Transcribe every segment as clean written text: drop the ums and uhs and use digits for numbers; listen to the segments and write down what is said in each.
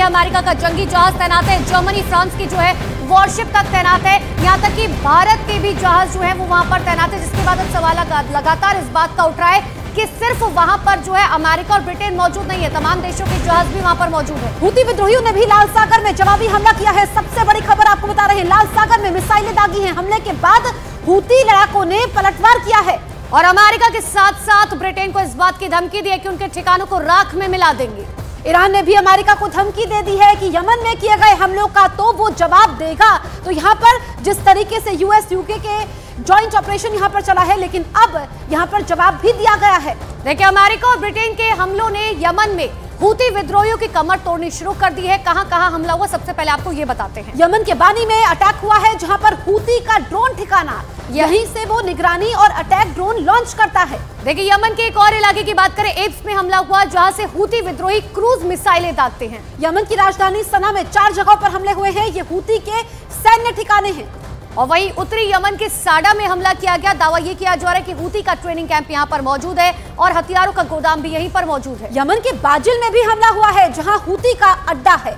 America का जंगी जहाज तैनात है, जर्मनी फ्रांस की जो है वॉरशिप तक तैनात है, यहाँ तक कि भारत के भी जहाज जो है वो वहां पर तैनात है। जिसके बाद अब सवाल लगातार इस बात का उठ रहा है कि सिर्फ वहां पर जो है अमेरिका और ब्रिटेन मौजूद नहीं है, तमाम देशों के जहाज भी वहां पर मौजूद है। हूती विद्रोहियों ने भी लाल सागर में जवाबी हमला किया है। सबसे बड़ी खबर आपको बता रहे हैं, लाल सागर में मिसाइलें दागी हैं। हमले के बाद हूती लड़ाकों ने पलटवार किया है और अमेरिका के साथ साथ ब्रिटेन को इस बात की धमकी दी है कि उनके ठिकानों को राख में मिला देंगे। ईरान ने भी अमेरिका को धमकी दे दी है कि यमन में किए गए हमलों का तो वो जवाब देगा। तो यहाँ पर जिस तरीके से यूएस यूके के जॉइंट ऑपरेशन यहाँ पर चला है, लेकिन अब यहाँ पर जवाब भी दिया गया है। देखिए, अमेरिका और ब्रिटेन के हमलों ने यमन में हूती विद्रोहियों की कमर तोड़नी शुरू कर दी है। कहां हमला हुआ, सबसे पहले आपको ये बताते हैं। यमन के बानी में अटैक हुआ है, जहां पर हूती का ड्रोन ठिकाना, यहीं से वो निगरानी और अटैक ड्रोन लॉन्च करता है। देखिए, यमन के एक और इलाके की बात करें, एब्स में हमला हुआ, जहां से हूती विद्रोही क्रूज मिसाइलें दागते हैं। यमन की राजधानी सना में 4 जगहों पर हमले हुए हैं। ये हूती के सैन्य ठिकाने हैं। और वहीं उत्तरी यमन के साडा में हमला किया गया। दावा यह किया जा रहा है कि हूती का ट्रेनिंग कैंप यहां पर मौजूद है और हथियारों का गोदाम भी यहीं पर मौजूद है। यमन के बाजिल में भी हमला हुआ है, जहां हूती का अड्डा है।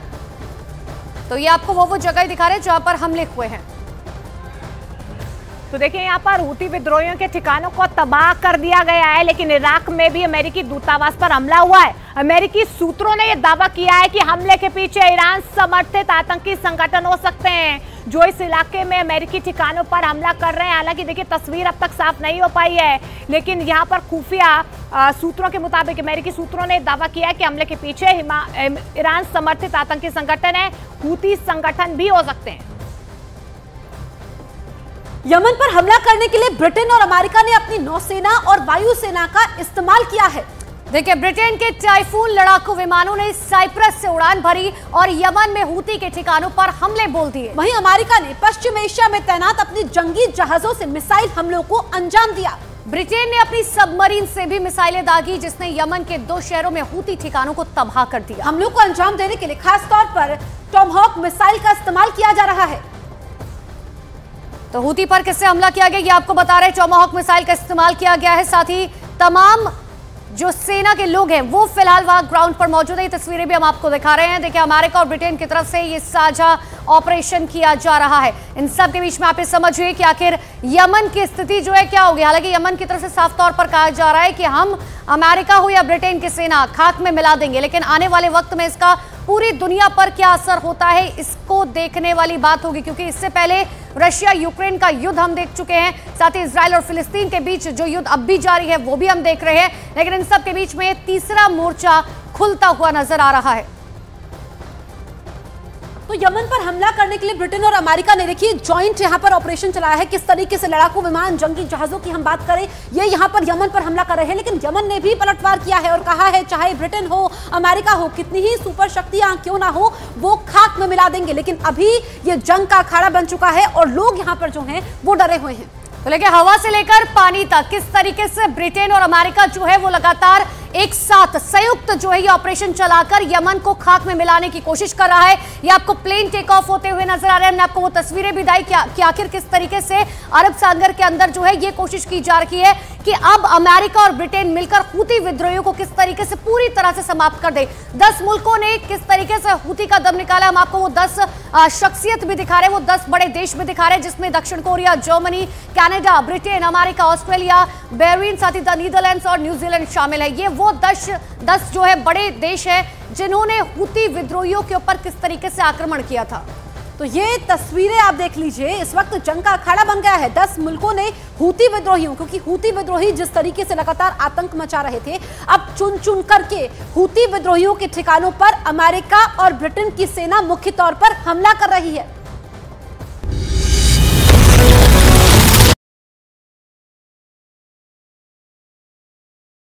तो ये आपको वो जगह दिखा रहे हैं जहां पर हमले हुए हैं। तो देखिए, यहाँ पर हूती विद्रोहियों के ठिकानों को तबाह कर दिया गया है, लेकिन इराक में भी अमेरिकी दूतावास पर हमला हुआ है। अमेरिकी सूत्रों ने यह दावा किया है कि हमले के पीछे ईरान समर्थित आतंकी संगठन हो सकते हैं, जो इस इलाके में अमेरिकी ठिकानों पर हमला कर रहे हैं। हालांकि देखिए, तस्वीर अब तक साफ नहीं हो पाई है, लेकिन यहाँ पर खुफिया सूत्रों के मुताबिक अमेरिकी सूत्रों ने दावा किया है कि हमले के पीछे ईरान समर्थित आतंकी संगठन है, हूती संगठन भी हो सकते हैं। यमन पर हमला करने के लिए ब्रिटेन और अमेरिका ने अपनी नौसेना और वायुसेना का इस्तेमाल किया है। देखिए, ब्रिटेन के टाइफून लड़ाकू विमानों ने साइप्रस से उड़ान भरी और यमन में हूती के ठिकानों पर हमले बोल दिए। वहीं अमेरिका ने पश्चिम एशिया में तैनात अपनी जंगी जहाजों से मिसाइल हमलों को अंजाम दिया। ब्रिटेन ने अपनी सबमरीन से भी मिसाइलें दागी, जिसने यमन के 2 शहरों में हूती ठिकानों को तबाह कर दिया। हमलों को अंजाम देने के लिए खासतौर पर टॉमहॉक मिसाइल का इस्तेमाल किया जा रहा है। तो हूती पर किससे हमला किया गया, ये आपको बता रहे हैं। टॉमहॉक मिसाइल का इस्तेमाल किया गया है। साथ ही तमाम जो सेना के लोग हैं वो फिलहाल वहां ग्राउंड पर मौजूद है। ये तस्वीरें भी हम आपको दिखा रहे हैं। देखिए, अमेरिका और ब्रिटेन की तरफ से ये साझा ऑपरेशन किया जा रहा है। इन सब के बीच में आप ये समझिए कि आखिर यमन की स्थिति जो है क्या होगी। हालांकि यमन की तरफ से साफ तौर पर कहा जा रहा है कि हम अमेरिका हो या ब्रिटेन की सेना खाक में मिला देंगे, लेकिन आने वाले वक्त में इसका पूरी दुनिया पर क्या असर होता है इसको देखने वाली बात होगी, क्योंकि इससे पहले रशिया यूक्रेन का युद्ध हम देख चुके हैं। साथ ही इजराइल और फिलिस्तीन के बीच जो युद्ध अब भी जारी है वो भी हम देख रहे हैं। लेकिन इन सब के बीच में तीसरा मोर्चा खुलता हुआ नजर आ रहा है। तो यमन पर हमला करने के लिए ब्रिटेन और अमेरिका ने देखिए जॉइंट यहां पर ऑपरेशन चलाया है। किस तरीके से लड़ाकू विमान, जंगी जहाजों की हम बात करें, ये यहां पर यमन पर हमला कर रहे हैं, लेकिन यमन ने भी पलटवार किया है और कहा है चाहे ब्रिटेन हो, अमेरिका हो, कितनी ही सुपर शक्तियां क्यों ना हो, वो खाक में मिला देंगे। लेकिन अभी ये जंग का अखाड़ा बन चुका है और लोग यहाँ पर जो हैं वो डरे हुए हैं। तो लेकिन हवा से लेकर पानी तक किस तरीके से ब्रिटेन और अमेरिका जो है वो लगातार एक साथ संयुक्त जो है ये ऑपरेशन चलाकर यमन को खाक में मिलाने की कोशिश कर रहा है। ये आपको प्लेन टेक ऑफ होते हुए नजर आ रहे हैं। हमने आपको वो तस्वीरें भी दिखाई कि आखिर किस तरीके से अरब सागर के अंदर जो है ये कोशिश की जा रही है कि अब अमेरिका और ब्रिटेन मिलकर हूती विद्रोहियों को किस तरीके से पूरी तरह से समाप्त कर दे। 10 मुल्कों ने किस तरीके से हूती का दम निकाला, हम आपको वो 10 शख्सियत भी दिखा रहे हैं, वो 10 बड़े देश भी दिखा रहे हैं, जिसमें दक्षिण Korea, Germany, Canada, Britain, America, Australia, Bahrain, साथ ही नीदरलैंड्स और न्यूजीलैंड शामिल है। ये वो 10 जो है बड़े देश है जिन्होंने हूती विद्रोहियों के ऊपर किस तरीके से आक्रमण किया था। तो ये तस्वीरें आप देख लीजिए, इस वक्त जंग का अखाड़ा बन गया है। 10 मुल्कों ने हूती विद्रोहियों, क्योंकि हूती विद्रोही जिस तरीके से लगातार आतंक मचा रहे थे, अब चुन चुन करके हूती विद्रोहियों के ठिकानों पर अमेरिका और ब्रिटेन की सेना मुख्य तौर पर हमला कर रही है।